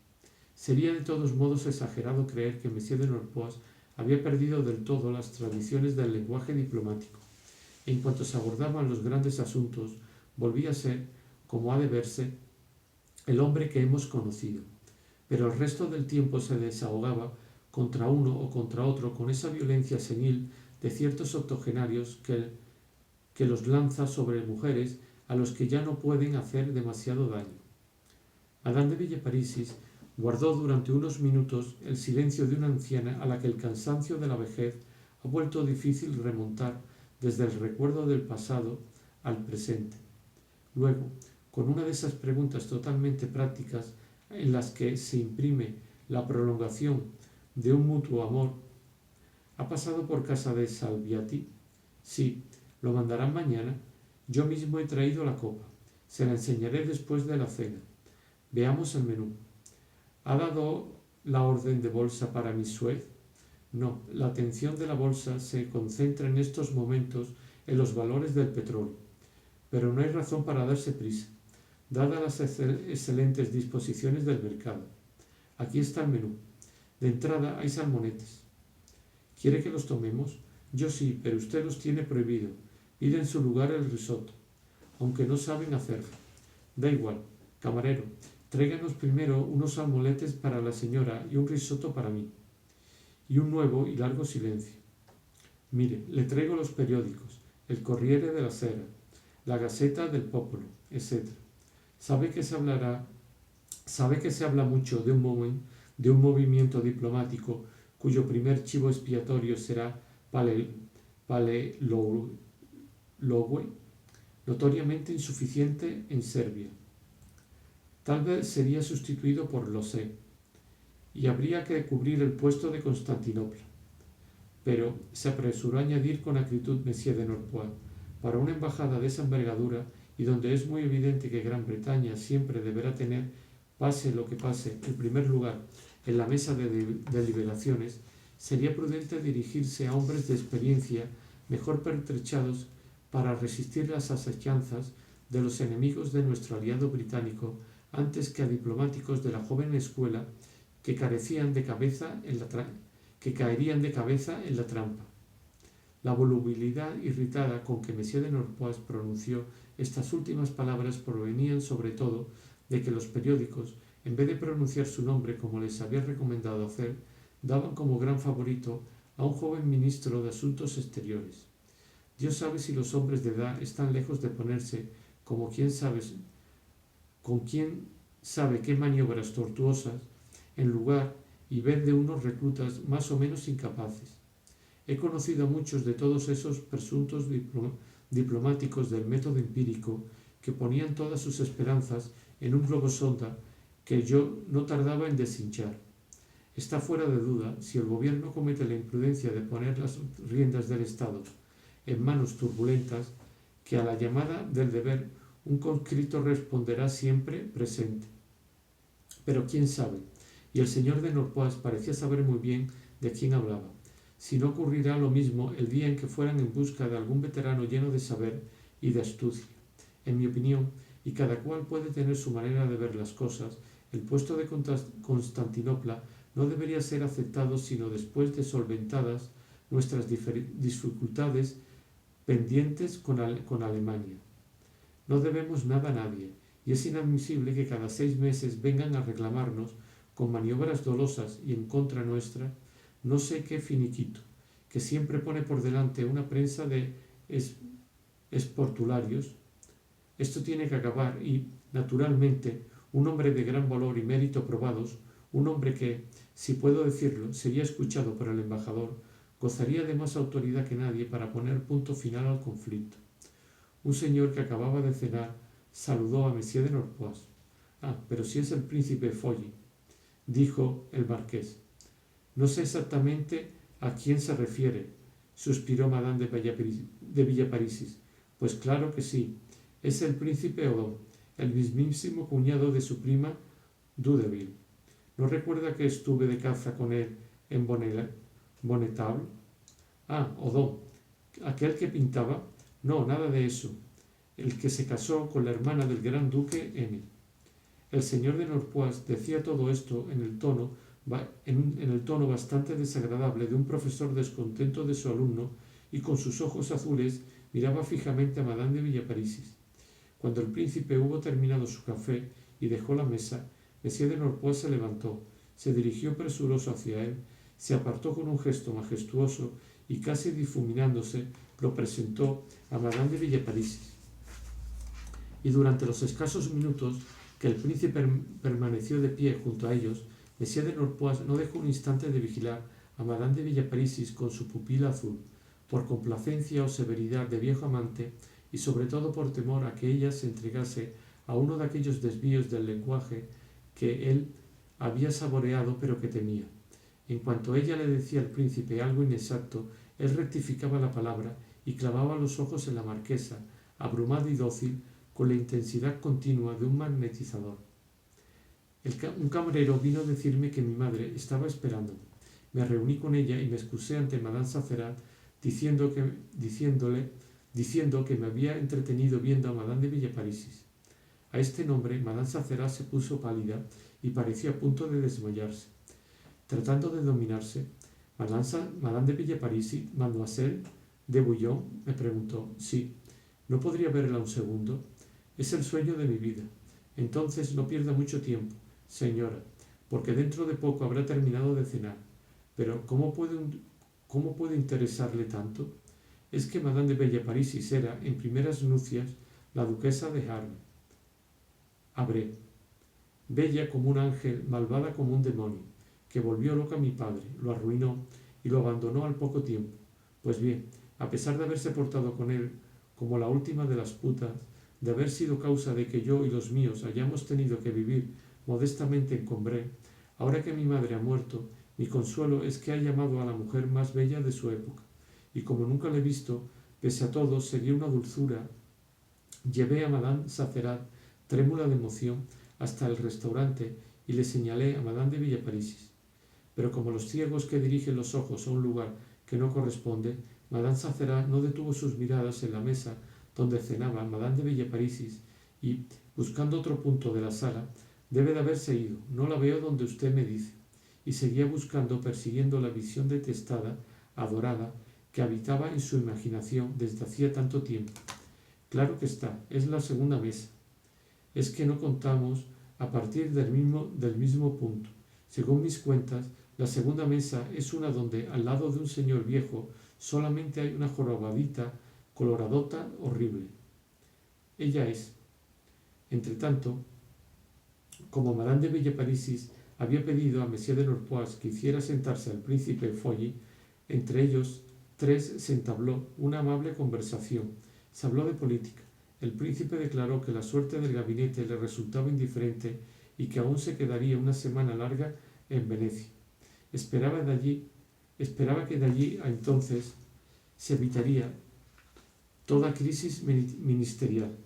Sería de todos modos exagerado creer que Monsieur de Norpois había perdido del todo las tradiciones del lenguaje diplomático. En cuanto se abordaban los grandes asuntos, volvía a ser, como ha de verse, el hombre que hemos conocido. Pero el resto del tiempo se desahogaba contra uno o contra otro con esa violencia senil de ciertos octogenarios que los lanza sobre mujeres a los que ya no pueden hacer demasiado daño. Madame de Villeparisis guardó durante unos minutos el silencio de una anciana a la que el cansancio de la vejez ha vuelto difícil remontar desde el recuerdo del pasado al presente. Luego, con una de esas preguntas totalmente prácticas en las que se imprime la prolongación de un mutuo amor, ¿ha pasado por casa de Salviati? Sí, lo mandarán mañana. Yo mismo he traído la copa. Se la enseñaré después de la cena. Veamos el menú. ¿Ha dado la orden de bolsa para Miss Suez? No, la atención de la bolsa se concentra en estos momentos en los valores del petróleo. Pero no hay razón para darse prisa, dadas las excelentes disposiciones del mercado. Aquí está el menú. De entrada hay salmonetes. ¿Quiere que los tomemos? Yo sí, pero usted los tiene prohibido. Pide en su lugar el risotto, aunque no saben hacerlo. Da igual. Camarero, tráiganos primero unos salmonetes para la señora y un risotto para mí. Y un nuevo y largo silencio. Mire, le traigo los periódicos, el Corriere della Sera, la Gaceta del Popolo, etc. Sabe que se habla mucho de un movimiento diplomático cuyo primer chivo expiatorio será Paleologue, notoriamente insuficiente en Serbia. Tal vez sería sustituido por Losé, y habría que cubrir el puesto de Constantinopla. Pero se apresuró a añadir con acritud Monsieur de Norpois, para una embajada de esa envergadura y donde es muy evidente que Gran Bretaña siempre deberá tener, pase lo que pase, el primer lugar en la mesa de deliberaciones, sería prudente dirigirse a hombres de experiencia mejor pertrechados para resistir las asechanzas de los enemigos de nuestro aliado británico antes que a diplomáticos de la joven escuela que caerían de cabeza en la trampa. La volubilidad irritada con que Monsieur de Norpois pronunció estas últimas palabras provenían sobre todo de que los periódicos, en vez de pronunciar su nombre como les había recomendado hacer, daban como gran favorito a un joven ministro de Asuntos Exteriores. Dios sabe si los hombres de edad están lejos de ponerse, con quién sabe qué maniobras tortuosas, en lugar y vez de unos reclutas más o menos incapaces. He conocido a muchos de todos esos presuntos diplomáticos del método empírico que ponían todas sus esperanzas en un globo sonda que yo no tardaba en deshinchar. Está fuera de duda, si el gobierno comete la imprudencia de poner las riendas del Estado en manos turbulentas, que a la llamada del deber un conscripto responderá siempre presente. Pero quién sabe, y el señor de Norpois parecía saber muy bien de quién hablaba. Si no ocurrirá lo mismo el día en que fueran en busca de algún veterano lleno de saber y de astucia. En mi opinión, y cada cual puede tener su manera de ver las cosas, el puesto de Constantinopla no debería ser aceptado sino después de solventadas nuestras dificultades pendientes con Alemania. No debemos nada a nadie, y es inadmisible que cada 6 meses vengan a reclamarnos, con maniobras dolosas y en contra nuestra, no sé qué finiquito, que siempre pone por delante una prensa de esportularios. Esto tiene que acabar y, naturalmente, un hombre de gran valor y mérito probados, un hombre que, si puedo decirlo, sería escuchado por el embajador, gozaría de más autoridad que nadie para poner punto final al conflicto. Un señor que acababa de cenar saludó a Monsieur de Norpois. Ah, pero si es el príncipe Folly, dijo el marqués. No sé exactamente a quién se refiere, suspiró Madame de Villeparisis. Pues claro que sí, es el príncipe Odón, el mismísimo cuñado de su prima Dudeville. ¿No recuerda que estuve de caza con él en Bonnetable? Ah, Odón, aquel que pintaba. No, nada de eso. El que se casó con la hermana del gran duque M. El señor de Norpois decía todo esto en el tono bastante desagradable de un profesor descontento de su alumno, y con sus ojos azules miraba fijamente a Madame de Villeparisis. Cuando el príncipe hubo terminado su café y dejó la mesa, Monsieur de Norpois se levantó, se dirigió presuroso hacia él, se apartó con un gesto majestuoso y casi difuminándose lo presentó a Madame de Villeparisis. Y durante los escasos minutos que el príncipe permaneció de pie junto a ellos, Monsieur de Norpois no dejó un instante de vigilar a Madame de Villeparisis con su pupila azul, por complacencia o severidad de viejo amante, y sobre todo por temor a que ella se entregase a uno de aquellos desvíos del lenguaje que él había saboreado pero que temía. En cuanto ella le decía al príncipe algo inexacto, él rectificaba la palabra y clavaba los ojos en la marquesa, abrumado y dócil, con la intensidad continua de un magnetizador. Un camarero vino a decirme que mi madre estaba esperándome. Me reuní con ella y me excusé ante Madame Sacerat, diciendo que me había entretenido viendo a Madame de Villeparisis. A este nombre, Madame Sacerat se puso pálida y parecía a punto de desmayarse. Tratando de dominarse, Madame de Villeparisis, Mademoiselle de Bouillon, me preguntó. Sí. ¿No podría verla un segundo? Es el sueño de mi vida. Entonces no pierda mucho tiempo, señora, porque dentro de poco habrá terminado de cenar. Pero ¿cómo puede interesarle tanto? Es que Madame de Villeparisis era, en primeras nupcias, la duquesa de Havré, bella como un ángel, malvada como un demonio, que volvió loca a mi padre, lo arruinó y lo abandonó al poco tiempo. Pues bien, a pesar de haberse portado con él como la última de las putas, de haber sido causa de que yo y los míos hayamos tenido que vivir modestamente en Combray, ahora que mi madre ha muerto, mi consuelo es que ha llamado a la mujer más bella de su época, y como nunca la he visto, pese a todo sería una dulzura. Llevé a Madame Sacerat, trémula de emoción, hasta el restaurante y le señalé a Madame de Villeparisis. Pero como los ciegos que dirigen los ojos a un lugar que no corresponde, Madame Sacerat no detuvo sus miradas en la mesa donde cenaba Madame de Villeparisis y, buscando otro punto de la sala, debe de haberse ido, no la veo donde usted me dice, y seguía buscando, persiguiendo la visión detestada, adorada, que habitaba en su imaginación desde hacía tanto tiempo. Claro que está, es la segunda mesa. Es que no contamos a partir del mismo punto. Según mis cuentas, la segunda mesa es una donde, al lado de un señor viejo, solamente hay una jorobadita coloradota horrible. Ella es. Entretanto, como Madame de Villeparisis había pedido a Monsieur de Norpois que hiciera sentarse al príncipe Folly, entre ellos tres se entabló una amable conversación. Se habló de política. El príncipe declaró que la suerte del gabinete le resultaba indiferente y que aún se quedaría una semana larga en Venecia. Esperaba que de allí a entonces se evitaría toda crisis ministerial.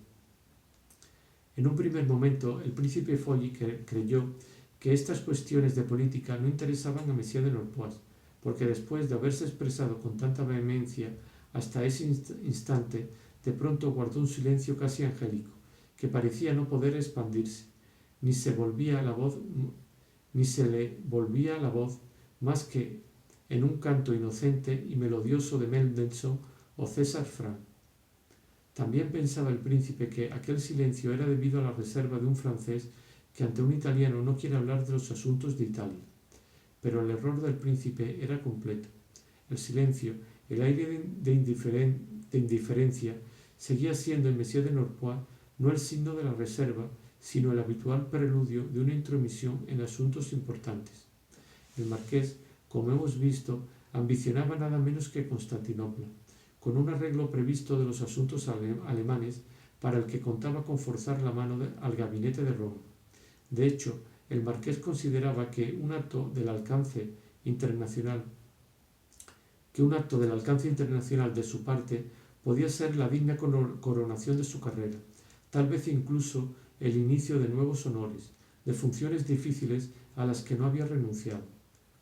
En un primer momento, el príncipe Folly creyó que estas cuestiones de política no interesaban a Monsieur de Norpois, porque después de haberse expresado con tanta vehemencia hasta ese instante, de pronto guardó un silencio casi angélico, que parecía no poder expandirse, ni se le volvía la voz más que en un canto inocente y melodioso de Mendelssohn o César Franck. También pensaba el príncipe que aquel silencio era debido a la reserva de un francés que ante un italiano no quiere hablar de los asuntos de Italia. Pero el error del príncipe era completo. El silencio, el aire de indiferencia, seguía siendo en Monsieur de Norpois no el signo de la reserva, sino el habitual preludio de una intromisión en asuntos importantes. El marqués, como hemos visto, ambicionaba nada menos que Constantinopla, con un arreglo previsto de los asuntos alemanes para el que contaba con forzar la mano al gabinete de Roma. De hecho, el marqués consideraba que un acto del alcance internacional de su parte podía ser la digna coronación de su carrera, tal vez incluso el inicio de nuevos honores, de funciones difíciles a las que no había renunciado,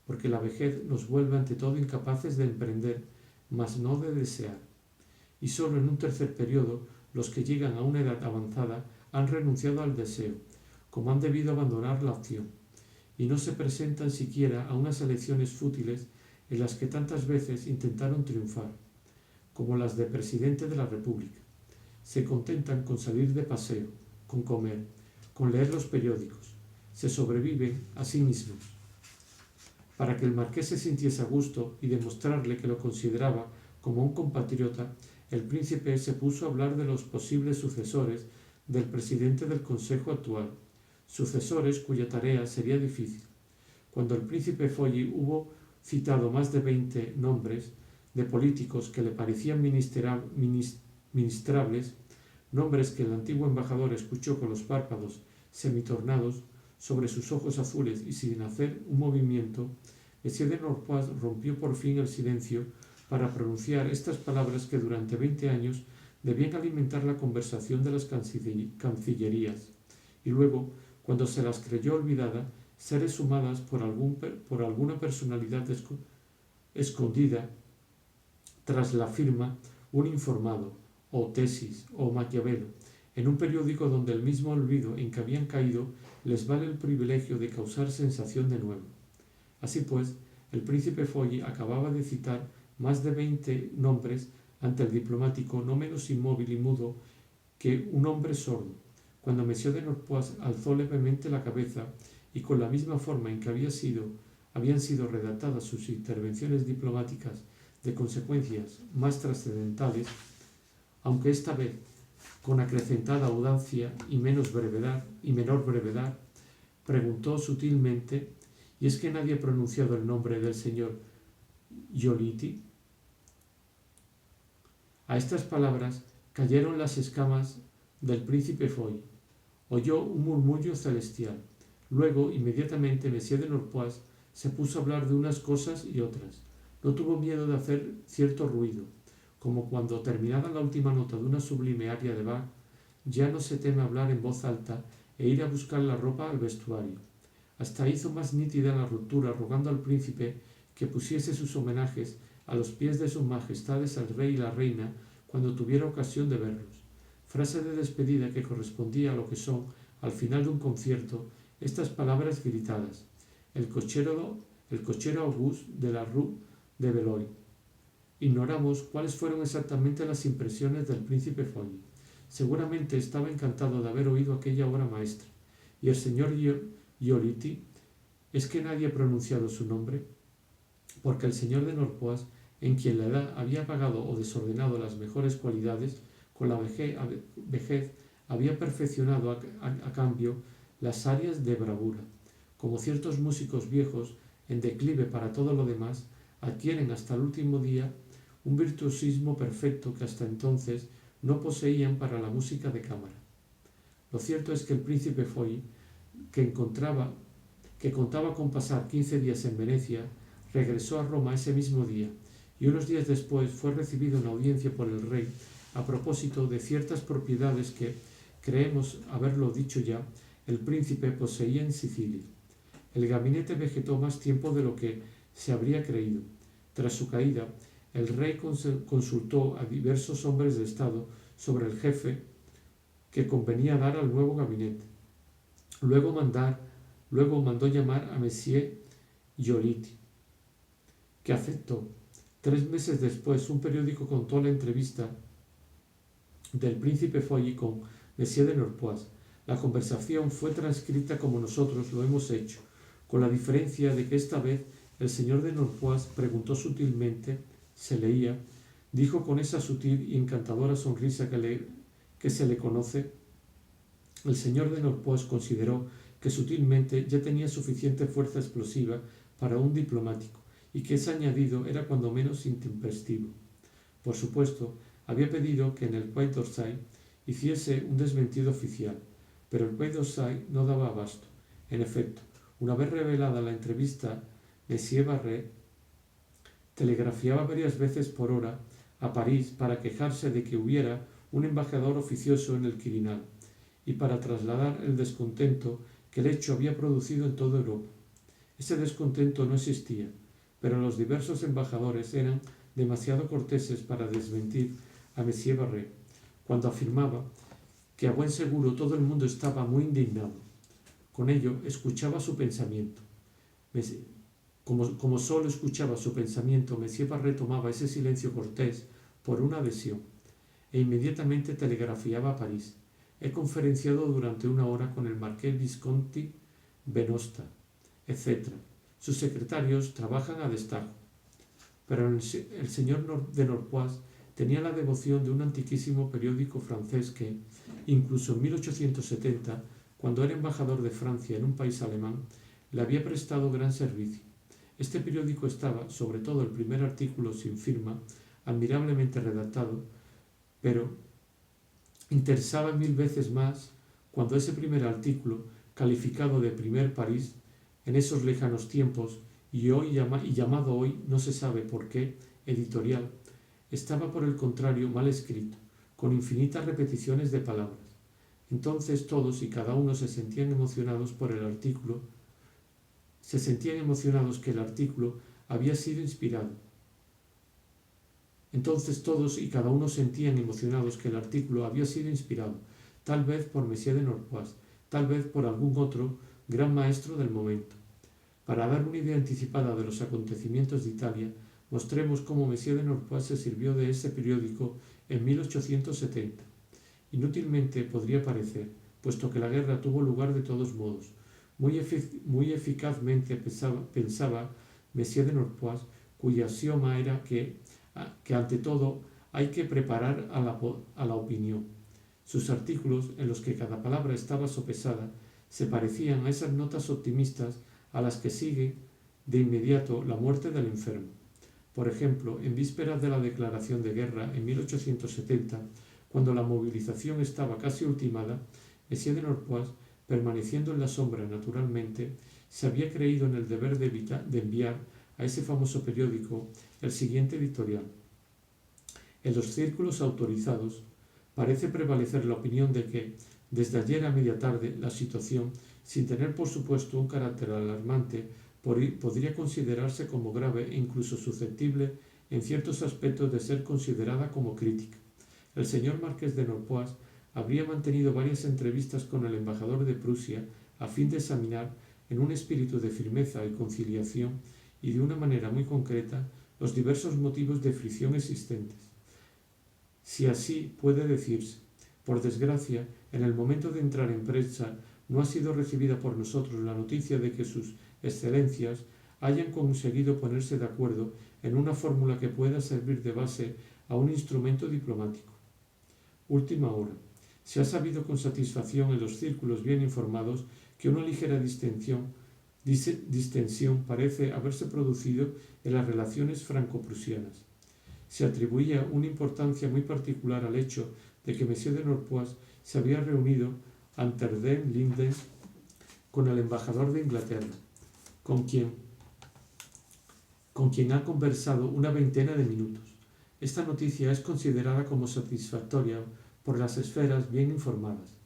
porque la vejez nos vuelve ante todo incapaces de emprender mas no de desear. Y solo en un tercer periodo los que llegan a una edad avanzada han renunciado al deseo, como han debido abandonar la opción, y no se presentan siquiera a unas elecciones fútiles en las que tantas veces intentaron triunfar, como las de presidente de la República. Se contentan con salir de paseo, con comer, con leer los periódicos. Se sobreviven a sí mismos. Para que el marqués se sintiese a gusto y demostrarle que lo consideraba como un compatriota, el príncipe se puso a hablar de los posibles sucesores del presidente del Consejo actual, sucesores cuya tarea sería difícil. Cuando el príncipe Folli hubo citado más de 20 nombres de políticos que le parecían ministrables, nombres que el antiguo embajador escuchó con los párpados semitornados sobre sus ojos azules y sin hacer un movimiento, Monsieur de Norpois rompió por fin el silencio para pronunciar estas palabras que durante 20 años debían alimentar la conversación de las cancillerías, y luego, cuando se las creyó olvidadas, ser exhumadas por alguna personalidad escondida tras la firma un informado, o tesis, o Maquiavelo, en un periódico donde el mismo olvido en que habían caído les vale el privilegio de causar sensación de nuevo. Así pues, el príncipe Folli acababa de citar más de 20 nombres ante el diplomático no menos inmóvil y mudo que un hombre sordo, cuando Monsieur de Norpois alzó levemente la cabeza y con la misma forma en que habían sido redactadas sus intervenciones diplomáticas de consecuencias más trascendentales, aunque esta vez con acrecentada audacia y menor brevedad, preguntó sutilmente: ¿y es que nadie ha pronunciado el nombre del señor Giolitti? A estas palabras cayeron las escamas del príncipe Folli. Oyó un murmullo celestial. Luego, inmediatamente, Monsieur de Norpois se puso a hablar de unas cosas y otras. No tuvo miedo de hacer cierto ruido, como cuando, terminada la última nota de una sublime aria de Bach, ya no se teme hablar en voz alta e ir a buscar la ropa al vestuario. Hasta hizo más nítida la ruptura, rogando al príncipe que pusiese sus homenajes a los pies de sus majestades el rey y la reina cuando tuviera ocasión de verlos. Frase de despedida que correspondía a lo que son, al final de un concierto, estas palabras gritadas: el cochero Auguste de la Rue de Beloy. Ignoramos cuáles fueron exactamente las impresiones del príncipe Folli. Seguramente estaba encantado de haber oído aquella obra maestra. ¿Y el señor Giolitti? ¿Es que nadie ha pronunciado su nombre? Porque el señor de Norpois, en quien la edad había apagado o desordenado las mejores cualidades, con la vejez había perfeccionado a cambio las arias de bravura. Como ciertos músicos viejos, en declive para todo lo demás, adquieren hasta el último día un virtuosismo perfecto que hasta entonces no poseían para la música de cámara. Lo cierto es que el príncipe Folli, que contaba con pasar 15 días en Venecia, regresó a Roma ese mismo día, y unos días después fue recibido en audiencia por el rey a propósito de ciertas propiedades que, creemos haberlo dicho ya, el príncipe poseía en Sicilia. El gabinete vegetó más tiempo de lo que se habría creído. Tras su caída, el rey consultó a diversos hombres de Estado sobre el jefe que convenía dar al nuevo gabinete. Luego mandó llamar a Monsieur Giolitti, que aceptó. 3 meses después, un periódico contó la entrevista del príncipe Folli con Monsieur de Norpois. La conversación fue transcrita como nosotros lo hemos hecho, con la diferencia de que esta vez el señor de Norpois preguntó sutilmente, se leía, dijo con esa sutil y encantadora sonrisa que se le conoce. El señor de Norpois consideró que sutilmente ya tenía suficiente fuerza explosiva para un diplomático y que ese añadido era cuando menos intempestivo. Por supuesto, había pedido que en el Quai d'Orsay hiciese un desmentido oficial, pero el Quai d'Orsay no daba abasto. En efecto, una vez revelada la entrevista, Monsieur Barré telegrafiaba varias veces por hora a París para quejarse de que hubiera un embajador oficioso en el Quirinal y para trasladar el descontento que el hecho había producido en toda Europa. Ese descontento no existía, pero los diversos embajadores eran demasiado corteses para desmentir a Monsieur Barré, cuando afirmaba que a buen seguro todo el mundo estaba muy indignado. Con ello, escuchaba su pensamiento. Como solo escuchaba su pensamiento, Monsieur Barré tomaba ese silencio cortés por una adhesión e inmediatamente telegrafiaba a París: he conferenciado durante 1 hora con el marqués Visconti Venosta, etc. Sus secretarios trabajan a destajo. Pero el señor de Norpois tenía la devoción de un antiquísimo periódico francés que, incluso en 1870, cuando era embajador de Francia en un país alemán, le había prestado gran servicio. Este periódico estaba, sobre todo el primer artículo sin firma, admirablemente redactado, pero interesaba 1000 veces más cuando ese primer artículo, calificado de primer París, en esos lejanos tiempos, y llamado hoy, no se sabe por qué, editorial, estaba por el contrario mal escrito, con infinitas repeticiones de palabras. Entonces todos y cada uno se sentían emocionados por el artículo, que el artículo había sido inspirado. Entonces todos y cada uno sentían emocionados que el artículo había sido inspirado, tal vez por Monsieur de Norpois, tal vez por algún otro gran maestro del momento. Para dar una idea anticipada de los acontecimientos de Italia, mostremos cómo Monsieur de Norpois se sirvió de ese periódico en 1870. Inútilmente podría parecer, puesto que la guerra tuvo lugar de todos modos. Muy eficazmente pensaba Monsieur de Norpois, cuyo axioma era que ante todo hay que preparar a la opinión. Sus artículos, en los que cada palabra estaba sopesada, se parecían a esas notas optimistas a las que sigue de inmediato la muerte del enfermo. Por ejemplo, en vísperas de la declaración de guerra en 1870, cuando la movilización estaba casi ultimada, Monsieur de Norpois, permaneciendo en la sombra naturalmente, se había creído en el deber de enviar a ese famoso periódico el siguiente editorial. En los círculos autorizados parece prevalecer la opinión de que, desde ayer a media tarde, la situación, sin tener por supuesto un carácter alarmante, podría considerarse como grave e incluso susceptible en ciertos aspectos de ser considerada como crítica. El señor marqués de Norpois habría mantenido varias entrevistas con el embajador de Prusia a fin de examinar, en un espíritu de firmeza y conciliación y de una manera muy concreta, los diversos motivos de fricción existentes. Si así puede decirse, por desgracia, en el momento de entrar en prensa no ha sido recibida por nosotros la noticia de que sus excelencias hayan conseguido ponerse de acuerdo en una fórmula que pueda servir de base a un instrumento diplomático. Última hora. Se ha sabido con satisfacción en los círculos bien informados que una ligera distensión parece haberse producido en las relaciones franco-prusianas. Se atribuía una importancia muy particular al hecho de que Monsieur de Norpois se había reunido ante den Linden con el embajador de Inglaterra, con quien ha conversado una veintena de minutos. Esta noticia es considerada como satisfactoria por las esferas bien informadas.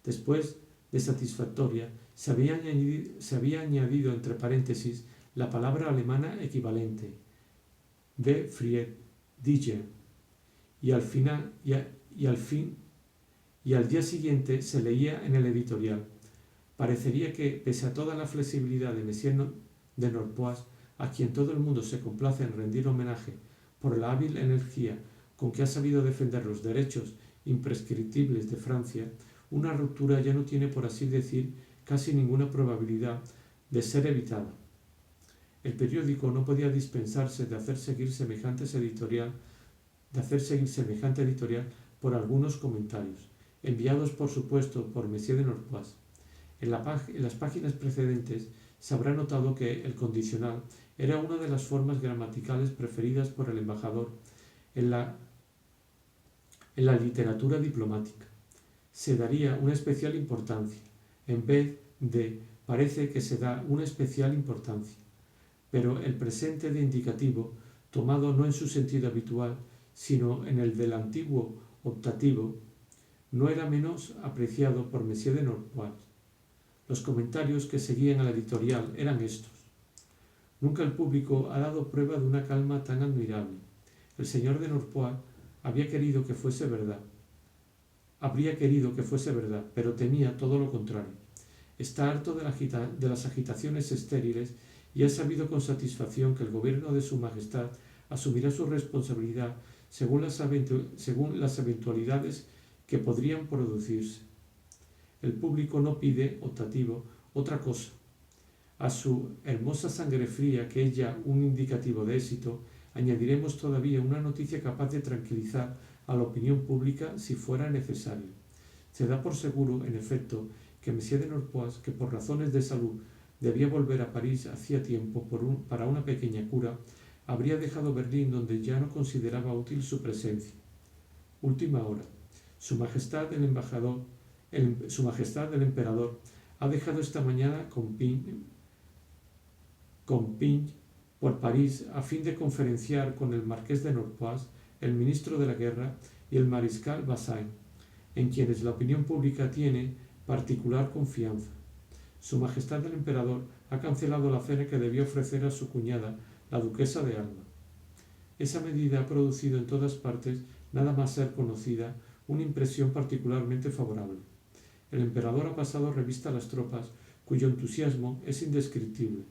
Después de satisfactoria, se había añadido entre paréntesis la palabra alemana equivalente, befriedigt, y al día siguiente se leía en el editorial: parecería que, pese a toda la flexibilidad de Monsieur de Norpois, a quien todo el mundo se complace en rendir homenaje por la hábil energía con que ha sabido defender los derechos imprescriptibles de Francia, una ruptura ya no tiene, por así decir, casi ninguna probabilidad de ser evitada. El periódico no podía dispensarse de hacer seguir semejante editorial por algunos comentarios, enviados por supuesto por Monsieur de Norpois. En las páginas precedentes se habrá notado que el condicional era una de las formas gramaticales preferidas por el embajador en la literatura diplomática. Se daría una especial importancia, en vez de parece que se da una especial importancia. Pero el presente de indicativo, tomado no en su sentido habitual, sino en el del antiguo optativo, no era menos apreciado por Monsieur de Norpois. Los comentarios que seguían al editorial eran estos: nunca el público ha dado prueba de una calma tan admirable. El señor de Norpois habría querido que fuese verdad, pero temía todo lo contrario. Está harto de las agitaciones estériles y ha sabido con satisfacción que el gobierno de su Majestad asumirá su responsabilidad según las eventualidades que podrían producirse. El público no pide, optativo, otra cosa. A su hermosa sangre fría, que es ya un indicativo de éxito, añadiremos todavía una noticia capaz de tranquilizar a la opinión pública si fuera necesario. Se da por seguro, en efecto, que M. de Norpois, que por razones de salud debía volver a París hacía tiempo para una pequeña cura, habría dejado Berlín, donde ya no consideraba útil su presencia. Última hora. Su Majestad el Emperador ha dejado esta mañana Compiègne por París a fin de conferenciar con el Marqués de Norpois, el ministro de la Guerra y el mariscal Bazaine, en quienes la opinión pública tiene particular confianza. Su Majestad el Emperador ha cancelado la cena que debía ofrecer a su cuñada, la duquesa de Alba. Esa medida ha producido en todas partes, nada más ser conocida, una impresión particularmente favorable. El emperador ha pasado revista a las tropas, cuyo entusiasmo es indescriptible.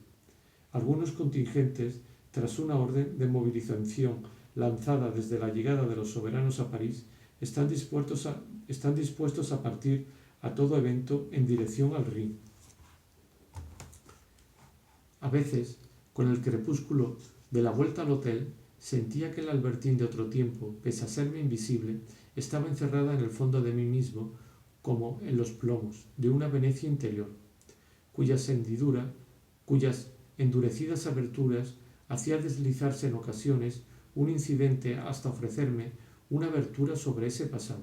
Algunos contingentes, tras una orden de movilización lanzada desde la llegada de los soberanos a París, están dispuestos a partir a todo evento en dirección al Rin. A veces, con el crepúsculo de la vuelta al hotel, sentía que el Albertín de otro tiempo, pese a serme invisible, estaba encerrada en el fondo de mí mismo, como en los plomos de una Venecia interior, cuyas endurecidas aberturas hacía deslizarse en ocasiones un incidente hasta ofrecerme una abertura sobre ese pasado.